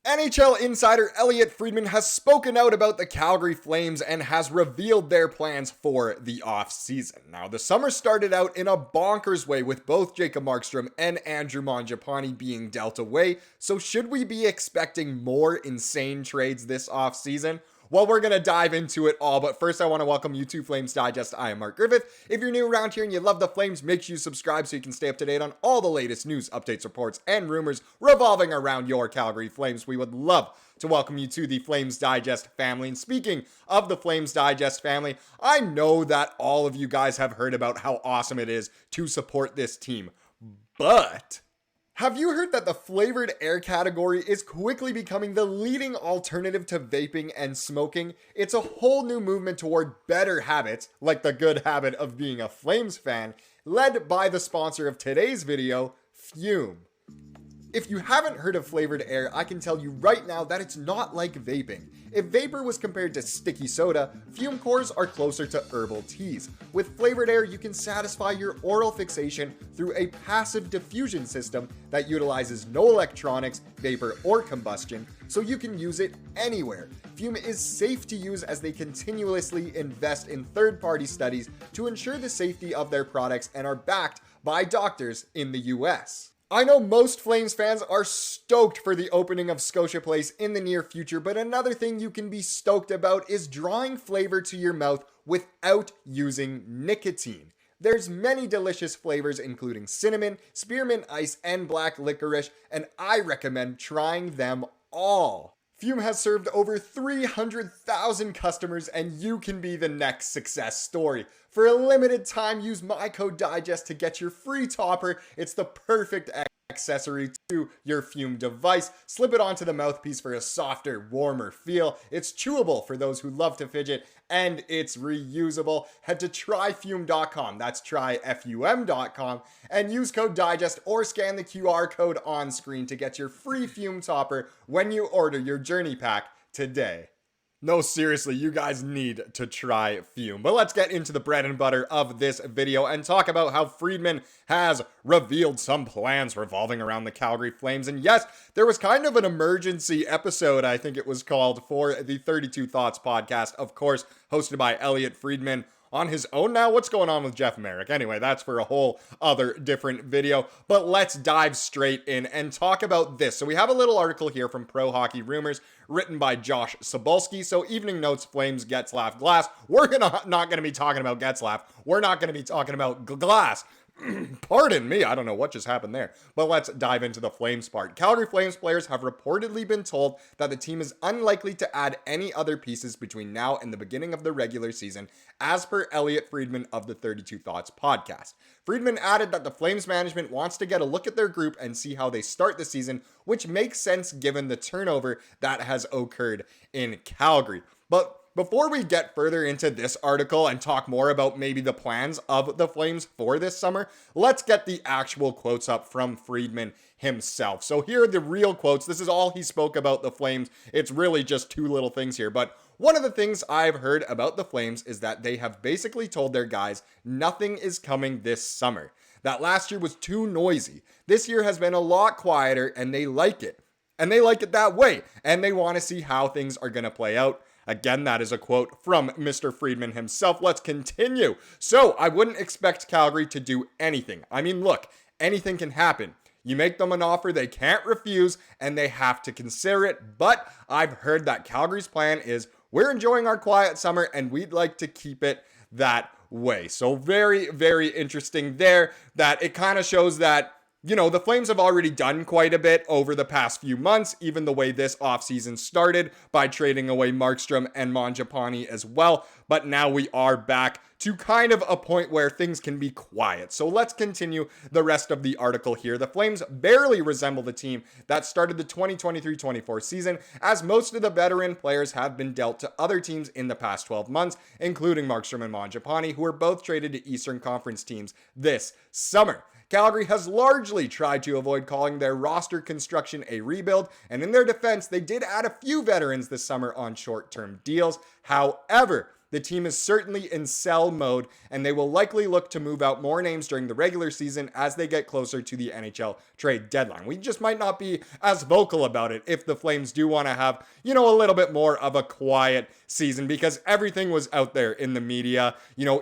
NHL Insider Elliotte Frideman has spoken out about the Calgary Flames and has revealed their plans for the offseason. Now, the summer started out in a bonkers way with both Jacob Markstrom and Andrew Mangiapane being dealt away, so should we be expecting more insane trades this offseason? Well, we're going to dive into it all, but first I want to welcome you to Flames Digest. I am Mark Griffith. If you're new around here and you love the Flames, make sure you subscribe so you can stay up to date on all the latest news, updates, reports, and rumors revolving around your Calgary Flames. We would love to welcome you to the Flames Digest family. And speaking of the Flames Digest family, I know that all of you guys have heard about how awesome it is to support this team, but have you heard that the flavored air category is quickly becoming the leading alternative to vaping and smoking? It's a whole new movement toward better habits, like the good habit of being a Flames fan, led by the sponsor of today's video, Fume. If you haven't heard of flavored air, I can tell you right now that it's not like vaping. If vapor was compared to sticky soda, fume cores are closer to herbal teas. With flavored air, you can satisfy your oral fixation through a passive diffusion system that utilizes no electronics, vapor, or combustion, so you can use it anywhere. Fume is safe to use as they continuously invest in third-party studies to ensure the safety of their products and are backed by doctors in the US. I know most Flames fans are stoked for the opening of Scotia Place in the near future, but another thing you can be stoked about is drawing flavor to your mouth without using nicotine. There's many delicious flavors including cinnamon, spearmint ice, and black licorice, and I recommend trying them all. Fume has served over 300,000 customers, and you can be the next success story. For a limited time, use my code DIGEST to get your free topper. It's the perfect accessory to your Fume device. Slip it onto the mouthpiece for a softer, warmer feel. It's chewable for those who love to fidget, and it's reusable. Head to tryfume.com, that's tryfum.com, and use code DIGEST or scan the QR code on screen to get your free Fume topper when you order your journey pack today. No, seriously, you guys need to try Fume. But let's get into the bread and butter of this video and talk about how Friedman has revealed some plans revolving around the Calgary Flames. And yes, there was kind of an emergency episode, I think it was called, for the 32 Thoughts podcast, of course, hosted by Elliotte Frideman on his own now. What's going on with Jeff Merrick? Anyway, that's for a whole other different video, but let's dive straight in and talk about this. So we have a little article here from Pro Hockey Rumors written by Josh Sobolski. So Evening Notes, Flames, Getzlaf, Glass. We're not going to be talking about Getzlaf. We're not going to be talking about Glass. Pardon me, I don't know what just happened there. But let's dive into the Flames part. Calgary Flames players have reportedly been told that the team is unlikely to add any other pieces between now and the beginning of the regular season, as per Elliotte Frideman of the 32 Thoughts podcast. Friedman added that the Flames management wants to get a look at their group and see how they start the season, which makes sense given the turnover that has occurred in Calgary. But before we get further into this article and talk more about maybe the plans of the Flames for this summer, let's get the actual quotes up from Friedman himself. So here are the real quotes. This is all he spoke about the Flames. It's really just two little things here, but one of the things I've heard about the Flames is that they have basically told their guys nothing is coming this summer. That last year was too noisy. This year has been a lot quieter, and they like it. And they like it that way, and they want to see how things are going to play out. Again, that is a quote from Mr. Friedman himself. Let's continue. So, I wouldn't expect Calgary to do anything. I mean, look, anything can happen. You make them an offer they can't refuse, and they have to consider it. But I've heard that Calgary's plan is, we're enjoying our quiet summer, and we'd like to keep it that way. So, very, very interesting there, that it kind of shows that, you know, the Flames have already done quite a bit over the past few months, even the way this offseason started by trading away Markstrom and Mangiapane as well. But now we are back to kind of a point where things can be quiet. So let's continue the rest of the article here. The Flames barely resemble the team that started the 2023-24 season, as most of the veteran players have been dealt to other teams in the past 12 months, including Markstrom and Mangiapane, who were both traded to Eastern Conference teams this summer. Calgary has largely tried to avoid calling their roster construction a rebuild, and in their defense, they did add a few veterans this summer on short-term deals. However, the team is certainly in sell mode, and they will likely look to move out more names during the regular season as they get closer to the NHL trade deadline. We just might not be as vocal about it if the Flames do want to have, a little bit more of a quiet season, because everything was out there in the media.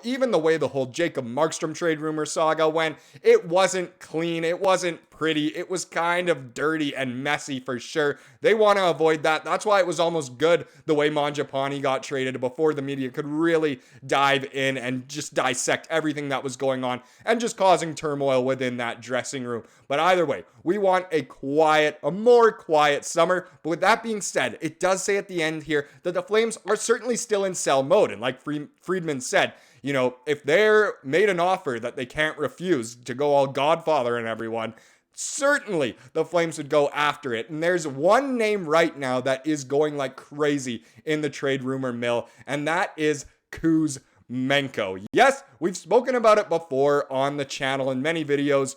Even the way the whole Jacob Markstrom trade rumor saga went, it wasn't clean, it wasn't pretty, it was kind of dirty and messy for sure. They want to avoid that. That's why it was almost good the way Mangiapane got traded before the media could really dive in and just dissect everything that was going on and just causing turmoil within that dressing room. But either way, we want a more quiet summer. But with that being said, it does say at the end here that the Flames are certainly still in sell mode. And like Friedman said, if they're made an offer that they can't refuse to go all Godfather and everyone, certainly the Flames would go after it. And there's one name right now that is going like crazy in the trade rumor mill, and that is Kuzmenko. Yes, we've spoken about it before on the channel in many videos,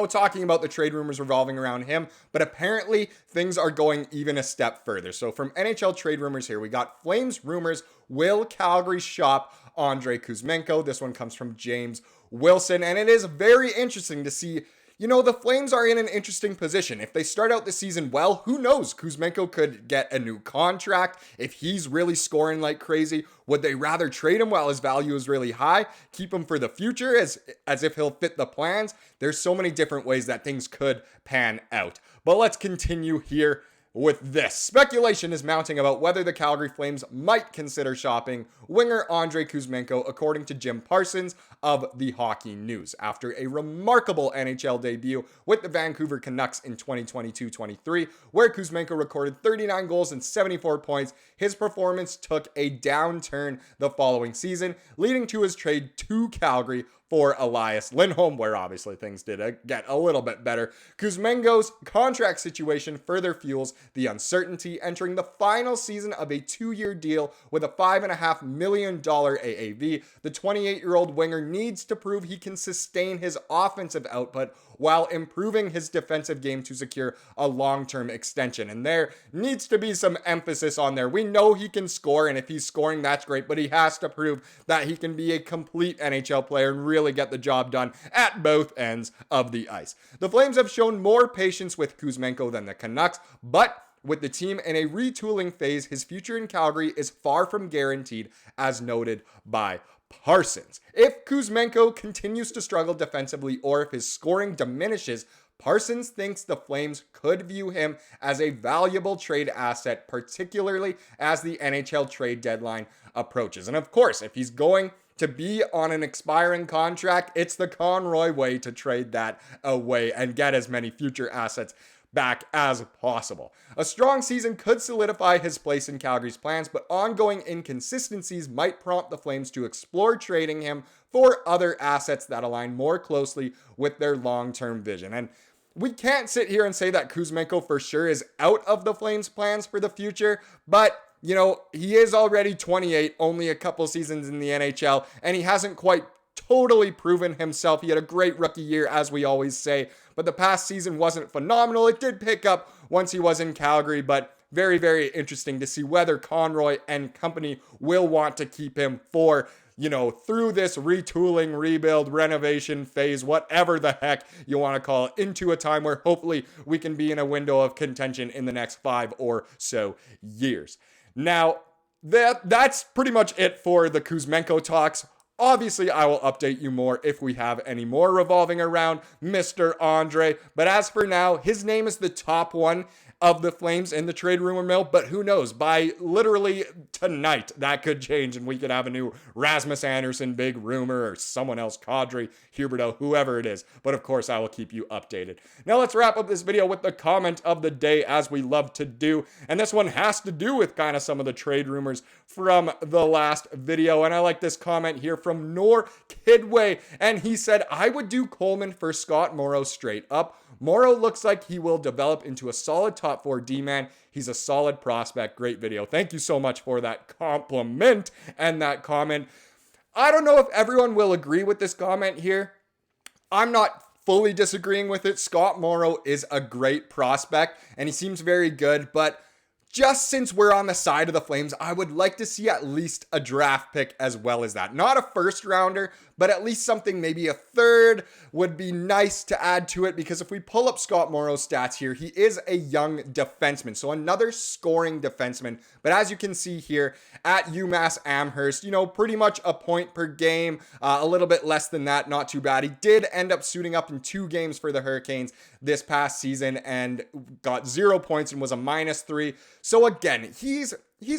talking about the trade rumors revolving around him, but apparently things are going even a step further. So from NHL trade rumors here, we got Flames rumors, will Calgary shop Andrei Kuzmenko? This one comes from James Wilson, and it is very interesting to see. The Flames are in an interesting position. If they start out the season well, who knows? Kuzmenko could get a new contract. If he's really scoring like crazy, would they rather trade him while his value is really high? Keep him for the future as if he'll fit the plans? There's so many different ways that things could pan out. But let's continue here with this. Speculation is mounting about whether the Calgary Flames might consider shopping winger Andrei Kuzmenko, according to Jim Parsons of the Hockey News. After a remarkable NHL debut with the Vancouver Canucks in 2022-23, where Kuzmenko recorded 39 goals and 74 points, his performance took a downturn the following season, leading to his trade to Calgary for Elias Lindholm, where obviously things did get a little bit better. Kuzmenko's contract situation further fuels the uncertainty, entering the final season of a 2-year deal with a $5.5 million AAV. The 28-year-old winger needs to prove he can sustain his offensive output while improving his defensive game to secure a long-term extension. And there needs to be some emphasis on there. We know he can score, and if he's scoring, that's great, but he has to prove that he can be a complete NHL player and really get the job done at both ends of the ice. The Flames have shown more patience with Kuzmenko than the Canucks, but with the team in a retooling phase, his future in Calgary is far from guaranteed, as noted by Parsons. If Kuzmenko continues to struggle defensively or if his scoring diminishes, Parsons thinks the Flames could view him as a valuable trade asset, particularly as the NHL trade deadline approaches. And of course, if he's going to be on an expiring contract, it's the Conroy way to trade that away and get as many future assets back as possible. A strong season could solidify his place in Calgary's plans, but ongoing inconsistencies might prompt the Flames to explore trading him for other assets that align more closely with their long-term vision. And we can't sit here and say that Kuzmenko for sure is out of the Flames' plans for the future, but he is already 28, only a couple seasons in the NHL, and he hasn't quite totally proven himself. He had a great rookie year, as we always say, but the past season wasn't phenomenal. It did pick up once he was in Calgary, but very, very interesting to see whether Conroy and company will want to keep him for, through this retooling, rebuild, renovation phase, whatever the heck you want to call it, into a time where hopefully we can be in a window of contention in the next 5 or so years. Now, that's pretty much it for the Kuzmenko talks. Obviously, I will update you more if we have any more revolving around Mr. Andre. But as for now, his name is the top one of the Flames in the trade rumor mill. But who knows? By literally tonight, that could change and we could have a new Rasmus Andersson big rumor or someone else, Kadri, Huberdeau, whoever it is. But of course, I will keep you updated. Now let's wrap up this video with the comment of the day, as we love to do. And this one has to do with kind of some of the trade rumors from the last video. And I like this comment here from Nor Kidway. And he said, I would do Coleman for Scott Morrow straight up. Morrow looks like he will develop into a solid top 4 D-man. He's a solid prospect. Great video. Thank you so much for that compliment and that comment. I don't know if everyone will agree with this comment here. I'm not fully disagreeing with it. Scott Morrow is a great prospect and he seems very good, but just since we're on the side of the Flames, I would like to see at least a draft pick as well as that. Not a first rounder, but at least something, maybe a third would be nice to add to it, because if we pull up Scott Morrow's stats here, he is a young defenseman, so another scoring defenseman. But as you can see here at UMass Amherst, you know, pretty much a point per game, a little bit less than that, not too bad. He did end up suiting up in 2 games for the Hurricanes this past season and got 0 points and was a -3. So again, he's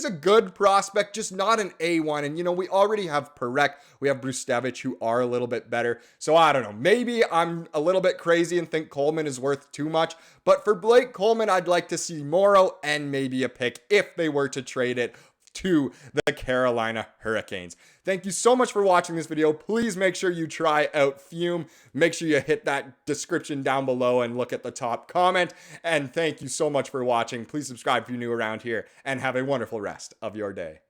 a good prospect, just not an A1. And, you know, we already have Perek, we have Brustevich, who are a little bit better. So I don't know, maybe I'm a little bit crazy and think Coleman is worth too much. But for Blake Coleman, I'd like to see Morrow and maybe a pick if they were to trade it to the Carolina Hurricanes. Thank you so much for watching this video. Please make sure you try out Fume. Make sure you hit that description down below and look at the top comment. And thank you so much for watching. Please subscribe if you're new around here, and have a wonderful rest of your day.